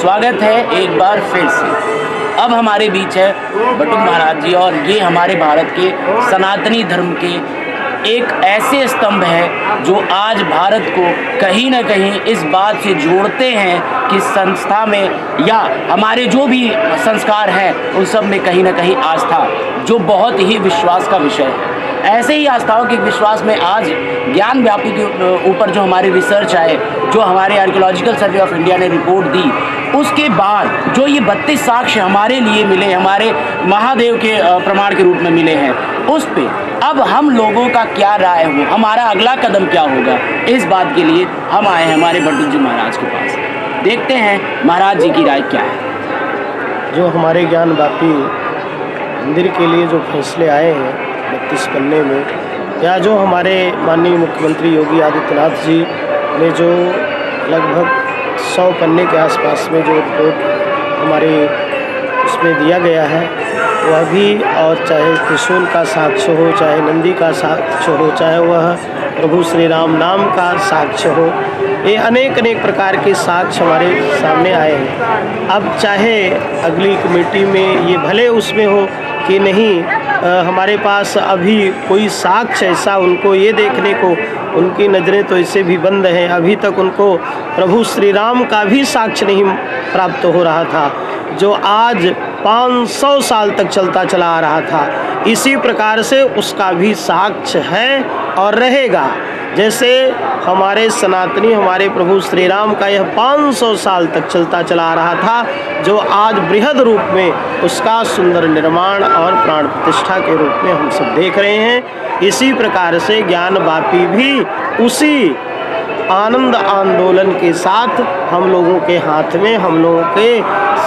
स्वागत है एक बार फिर से। अब हमारे बीच है बटुक महाराज जी, और ये हमारे भारत के सनातनी धर्म के एक ऐसे स्तंभ है जो आज भारत को कहीं ना कहीं इस बात से जोड़ते हैं कि संस्था में या हमारे जो भी संस्कार हैं उन सब में कहीं ना कहीं आस्था, जो बहुत ही विश्वास का विषय है। ऐसे ही आस्थाओं के विश्वास में आज ज्ञान व्यापी के ऊपर जो हमारी रिसर्च आए, जो हमारे आर्कियोलॉजिकल सर्वे ऑफ इंडिया ने रिपोर्ट दी, उसके बाद जो ये 32 साक्ष्य हमारे लिए मिले, हमारे महादेव के प्रमाण के रूप में मिले हैं, उस पे अब हम लोगों का क्या राय हो, हमारा अगला कदम क्या होगा, इस बात के लिए हम आए हैं हमारे बटुक जी महाराज के पास। देखते हैं महाराज जी की राय क्या है। जो हमारे ज्ञान व्यापी मंदिर के लिए जो फैसले आए हैं 32 पन्ने में, या जो हमारे माननीय मुख्यमंत्री योगी आदित्यनाथ जी ने जो लगभग 100 पन्ने के आसपास में जो रिपोर्ट हमारे उसमें दिया गया है, वह भी, और चाहे त्रिशूल का साक्ष्य हो, चाहे नंदी का साक्ष्य हो, चाहे वह प्रभु श्री राम नाम का साक्ष्य हो, ये अनेक प्रकार के साक्ष्य हमारे सामने आए हैं। अब चाहे अगली कमेटी में ये भले उसमें हो कि नहीं, हमारे पास अभी कोई साक्ष्य ऐसा उनको ये देखने को, उनकी नज़रें तो इससे भी बंद हैं, अभी तक उनको प्रभु श्री राम का भी साक्ष्य नहीं प्राप्त हो रहा था, जो आज 500 साल तक चलता चला आ रहा था। इसी प्रकार से उसका भी साक्ष्य है और रहेगा। जैसे हमारे सनातनी, हमारे प्रभु श्री राम का यह 500 साल तक चलता चला आ रहा था, जो आज बृहद रूप में उसका सुंदर निर्माण और प्राण प्रतिष्ठा के रूप में हम सब देख रहे हैं। इसी प्रकार से ज्ञान व्यापी भी उसी आनंद आंदोलन के साथ हम लोगों के हाथ में, हम लोगों के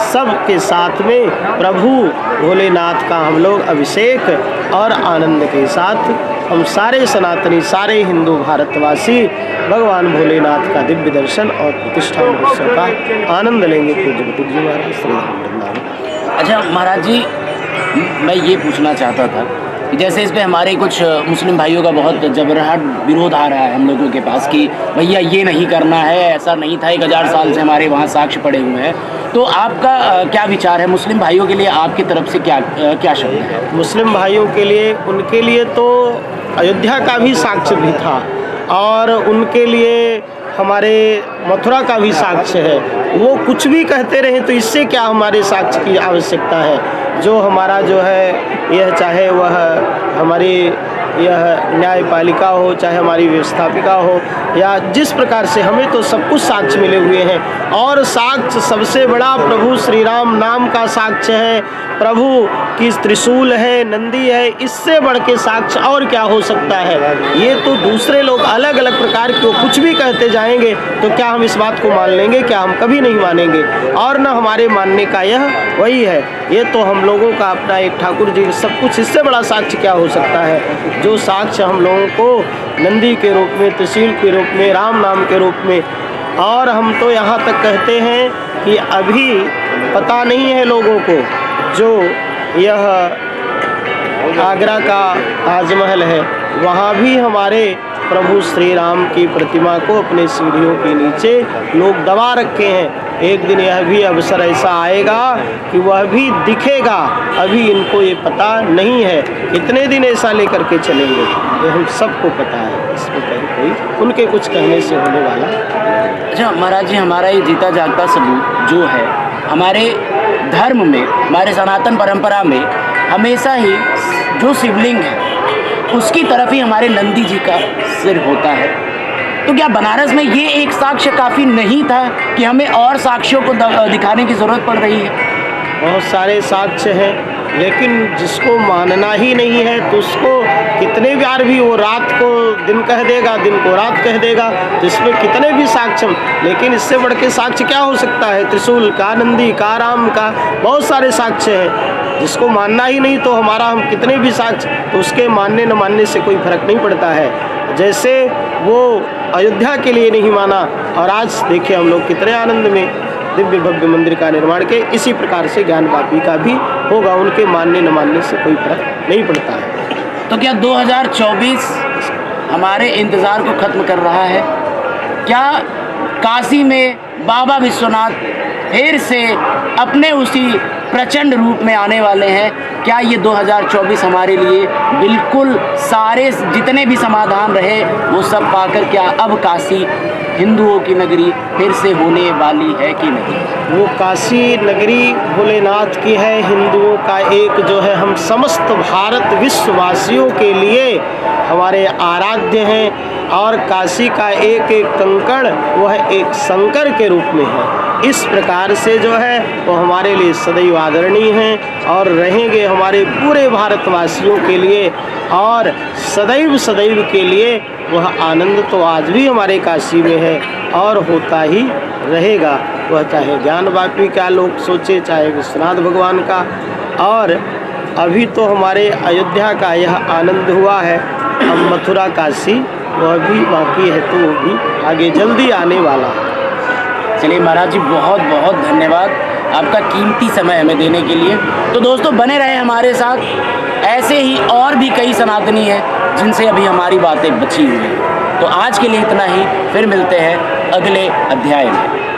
सब के साथ में प्रभु भोलेनाथ का हम लोग अभिषेक और आनंद के साथ हम सारे सनातनी, सारे हिंदू भारतवासी भगवान भोलेनाथ का दिव्य दर्शन और प्रतिष्ठा महोत्सव का आनंद लेंगे। पूज्य बटुक जी महाराज, श्री राम वृंदावन। अच्छा महाराज जी, मैं ये पूछना चाहता था कि जैसे इस पे हमारे कुछ मुस्लिम भाइयों का बहुत जबरदस्त विरोध आ रहा है हम लोगों के पास कि भैया ये नहीं करना है, ऐसा नहीं था, 1000 साल से हमारे वहाँ साक्ष्य पड़े हुए हैं, तो आपका क्या विचार है? मुस्लिम भाइयों के लिए आपकी तरफ से क्या शब्द है? मुस्लिम भाइयों के लिए, उनके लिए तो अयोध्या का भी साक्ष्य भी था, और उनके लिए हमारे मथुरा का भी साक्ष्य है। वो कुछ भी कहते रहे तो इससे क्या हमारे साक्ष्य की आवश्यकता है? जो हमारा जो है यह, चाहे वह हमारी यह न्यायपालिका हो, चाहे हमारी व्यवस्थापिका हो, या जिस प्रकार से हमें तो सब कुछ साक्ष्य मिले हुए हैं, और साक्ष्य सबसे बड़ा प्रभु श्री राम नाम का साक्ष्य है, प्रभु की त्रिशूल है, नंदी है, इससे बढ़ के साक्ष्य और क्या हो सकता है? ये तो दूसरे लोग अलग अलग प्रकार के कुछ भी कहते जाएंगे तो क्या हम इस बात को मान लेंगे? क्या हम कभी नहीं मानेंगे, और न हमारे मानने का यह वही है। ये तो हम लोगों का अपना एक ठाकुर जी सब कुछ, इससे बड़ा साक्ष्य क्या हो सकता है? जो साक्ष्य हम लोगों को नंदी के रूप में, त्रिशूल के रूप में, राम नाम के रूप में, और हम तो यहाँ तक कहते हैं कि अभी पता नहीं है लोगों को, जो यह आगरा का ताजमहल है, वहाँ भी हमारे प्रभु श्री राम की प्रतिमा को अपने सीढ़ियों के नीचे लोग दबा रखे हैं। एक दिन यह भी अवसर ऐसा आएगा कि वह भी दिखेगा, अभी इनको ये पता नहीं है। कितने दिन ऐसा लेकर के चलेंगे ये हम सबको पता है, इसमें कहीं कोई उनके कुछ कहने से होने वाला। अच्छा महाराज जी, हमारा ये जीता जागता सबूत जो है हमारे धर्म में, हमारे सनातन परंपरा में हमेशा ही जो शिवलिंग है उसकी तरफ ही हमारे नंदी जी का सिर होता है, तो क्या बनारस में ये एक साक्ष्य काफ़ी नहीं था कि हमें और साक्ष्यों को दिखाने की ज़रूरत पड़ रही है? बहुत सारे साक्ष्य हैं, लेकिन जिसको मानना ही नहीं है तो उसको कितने बार भी वो रात को दिन कह देगा, दिन को रात कह देगा, तो इसमें कितने भी साक्ष्य, लेकिन इससे बढ़ के साक्ष्य क्या हो सकता है? त्रिशूल का, नंदी का, राम का, बहुत सारे साक्ष्य हैं। जिसको मानना ही नहीं तो हमारा हम कितने भी साक्ष्य, तो उसके मानने न मानने से कोई फर्क नहीं पड़ता है। जैसे वो अयोध्या के लिए नहीं माना, और आज देखिए हम लोग कितने आनंद में दिव्य भव्य मंदिर का निर्माण के, इसी प्रकार से ज्ञान व्यापी का भी होगा, उनके मानने न मानने से कोई फर्क नहीं पड़ता है। तो क्या 2024 हमारे इंतज़ार को ख़त्म कर रहा है? क्या काशी में बाबा विश्वनाथ फिर से अपने उसी प्रचंड रूप में आने वाले हैं। क्या ये 2024 हमारे लिए बिल्कुल सारे जितने भी समाधान रहे वो सब पाकर क्या अब काशी हिंदुओं की नगरी फिर से होने वाली है कि नहीं? वो काशी नगरी भोलेनाथ की है, हिंदुओं का एक जो है हम समस्त भारत विश्ववासियों के लिए हमारे आराध्य हैं। और काशी का एक एक कंकड़ वह एक शंकर के रूप में है। इस प्रकार से जो है वो हमारे लिए सदैव आदरणीय हैं और रहेंगे हमारे पूरे भारतवासियों के लिए, और सदैव सदैव के लिए वह आनंद तो आज भी हमारे काशी में है और होता ही रहेगा। वह चाहे ज्ञानवापी का लोग सोचे, चाहे विश्वनाथ भगवान का, और अभी तो हमारे अयोध्या का यह आनंद हुआ है, अब मथुरा काशी वह भी बाकी है, तो वो भी आगे जल्दी आने वाला है। चलिए महाराज जी, बहुत बहुत धन्यवाद आपका कीमती समय हमें देने के लिए। तो दोस्तों बने रहे हमारे साथ, ऐसे ही और भी कई सनातनी हैं जिनसे अभी हमारी बातें बची हुई हैं। तो आज के लिए इतना ही, फिर मिलते हैं अगले अध्याय में।